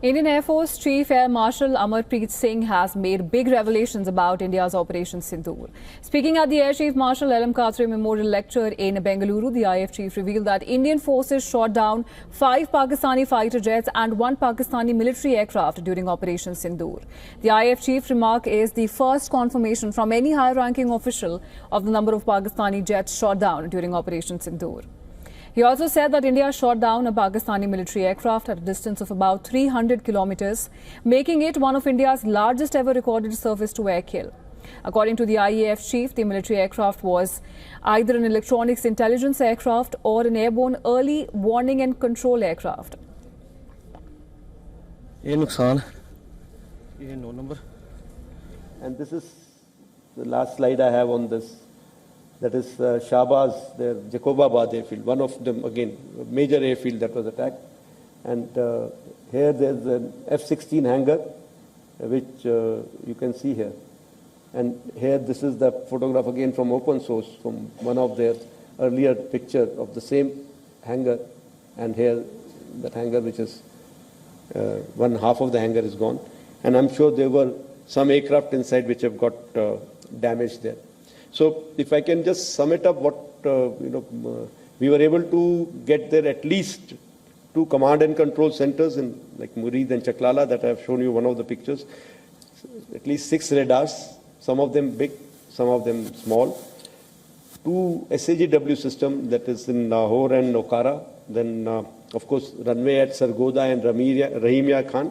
Indian Air Force Chief Air Marshal Amarpreet Singh has made big revelations about India's Operation Sindoor. Speaking at the Air Chief Marshal L.M. Katre Memorial Lecture in Bengaluru, the IAF chief revealed that Indian forces shot down 5 Pakistani fighter jets and 1 Pakistani military aircraft during Operation Sindoor. The IAF chief remark is the first confirmation from any high-ranking official of the number of Pakistani jets shot down during Operation Sindoor. He also said that India shot down a Pakistani military aircraft at a distance of about 300 kilometers, making it one of India's largest ever recorded surface-to-air kill. According to the IAF chief, the military aircraft was either an electronics intelligence aircraft or an airborne early warning and control aircraft. ये नुकसान ये 9 number. And this is the last slide I have on this. That is Shahbaz, the Jacobabad airfield, one of them, again, a major airfield that was attacked. And here there's an F-16 hangar, which you can see here. And here this is the photograph again from open source, from one of their earlier picture of the same hangar. And here that hangar, which is one half of the hangar is gone. And I'm sure there were some aircraft inside which have got damaged there. So if I can just sum it up, what we were able to get there at least 2 command and control centers in like Murid and Chaklala that I have shown you one of the pictures. At least 6 radars, some of them big, some of them small. 2 SAGW system that is in Lahore and Okara. Then of course runway at Sargodha and Rahimia Khan.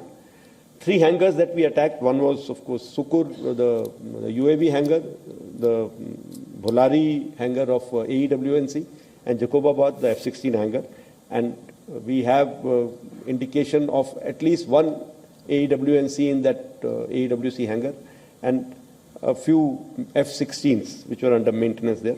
3 hangars that we attacked. One was, of course, Sukur, the UAV hangar, the Bholari hangar of AEWNC, and Jacobabad, the F-16 hangar. And we have indication of at least 1 AEWNC in that AEWC hangar, and a few F-16s which were under maintenance there.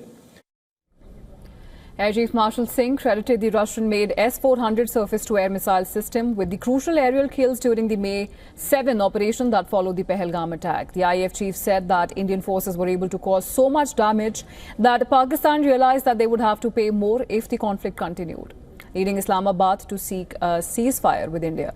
Air Chief Marshal Singh credited the Russian-made S-400 surface-to-air missile system with the crucial aerial kills during the May 7 operation that followed the Pahalgam attack. The IAF chief said that Indian forces were able to cause so much damage that Pakistan realized that they would have to pay more if the conflict continued, leading Islamabad to seek a ceasefire with India.